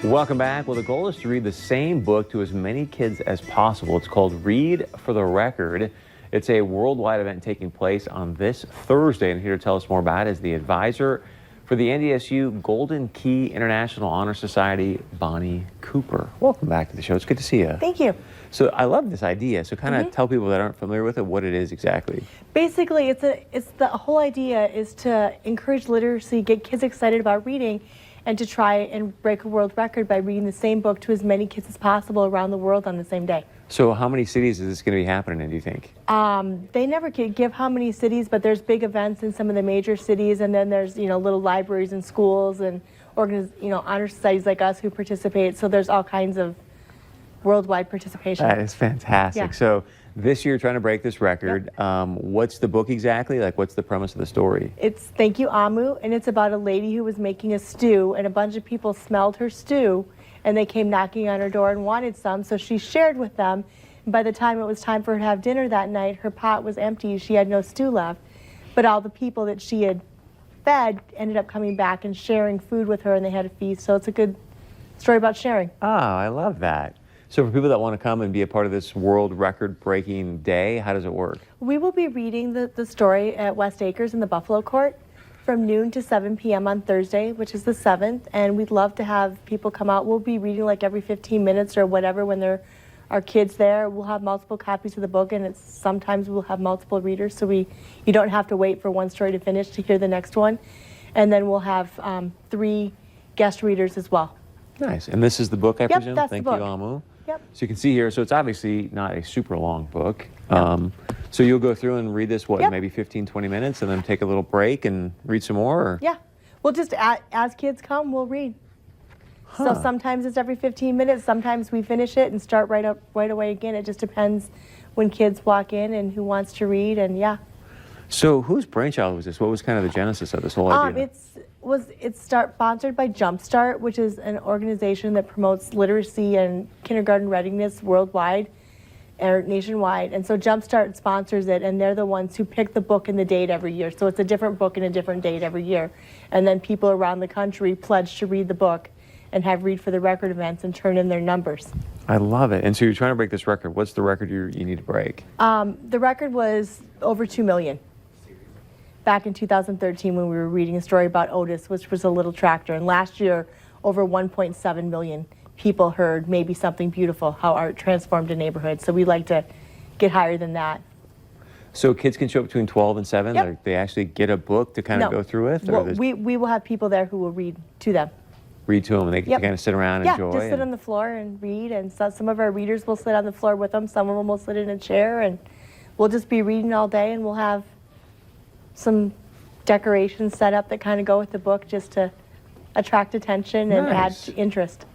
Welcome back. Well, the goal is to read the same book to as many kids as possible. It's called Read for the Record. It's a worldwide event taking place on this Thursday, and here to tell us more about it is the advisor for the NDSU Golden Key International Honor Society, Bonnie Cooper. Welcome back to the show. It's good to see you. Thank you. So I love this idea. So kind of tell people that aren't familiar with it what it is exactly. Basically, it's the whole idea is to encourage literacy, get kids excited about reading, and to try and break a world record by reading the same book to as many kids as possible around the world on the same day. So how many cities is this going to be happening in, do you think? They never give how many cities, but there's big events in some of the major cities, and then there's little libraries and schools and honor societies like us who participate. So there's all kinds of worldwide participation. That is fantastic. Yeah. So this year, trying to break this record. Yep. What's the book exactly? Like, what's the premise of the story? It's Thank You, Amu, and it's about a lady who was making a stew, and a bunch of people smelled her stew, and they came knocking on her door and wanted some, so she shared with them. And by the time it was time for her to have dinner that night, her pot was empty. She had no stew left. But all the people that she had fed ended up coming back and sharing food with her, and they had a feast. So it's a good story about sharing. Oh, I love that. So for people that want to come and be a part of this world record-breaking day, how does it work? We will be reading the story at West Acres in the Buffalo Court from noon to 7 p.m. on Thursday, which is the 7th, and we'd love to have people come out. We'll be reading like every 15 minutes or whatever when there are kids there. We'll have multiple copies of the book, and sometimes we'll have multiple readers, so you don't have to wait for one story to finish to hear the next one. And then we'll have 3 guest readers as well. Nice. And this is the book, I presume? That's Thank the book. You, Amu. Yep. So you can see here, so it's obviously not a super long book. No. So you'll go through and read this, what, Yep. maybe 15, 20 minutes, and then take a little break and read some more? Or? Yeah. We'll just, as kids come, we'll read. Huh. So sometimes it's every 15 minutes. Sometimes we finish it and start right away again. It just depends when kids walk in and who wants to read, and yeah. So whose brainchild was this? What was kind of the genesis of this whole idea? It's sponsored by Jumpstart, which is an organization that promotes literacy and kindergarten readiness worldwide or nationwide. And so Jumpstart sponsors it, and they're the ones who pick the book and the date every year. So it's a different book and a different date every year. And then people around the country pledge to read the book and have Read for the Record events and turn in their numbers. I love it. And so you're trying to break this record. What's the record you need to break? The record was over 2 million. Back in 2013 when we were reading a story about Otis, which was a little tractor. And last year, over 1.7 million people heard Maybe Something Beautiful, how art transformed a neighborhood. So we'd like to get higher than that. So kids can show up between 12 and 7? Yep. Like they actually get a book to kind of go through with? Well, we will have people there who will read to them. Read to them, and they can kind of sit around and enjoy? Yeah, just sit on the floor and read. And so some of our readers will sit on the floor with them. Some of them will sit in a chair. And we'll just be reading all day, and we'll have some decorations set up that kind of go with the book just to attract attention and add interest.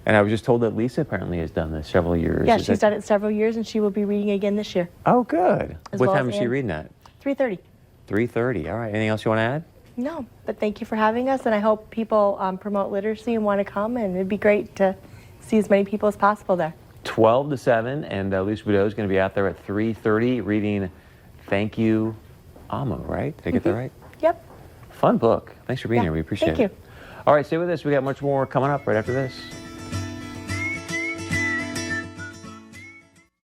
And I was just told that Lisa apparently has done this several years. Yeah, she's done it several years, and she will be reading again this year. Oh, good. What time is she Ann. reading that? 3:30. 3:30. All right. Anything else you want to add? No, but thank you for having us, and I hope people promote literacy and want to come, and it'd be great to see as many people as possible there. 12 to 7, and Lisa Boudreau is going to be out there at 3:30 reading Thank You, Amu, right? Did I get that right? Yep. Fun book. Thanks for being here. We appreciate it. Thank you. All right, stay with us. We got much more coming up right after this.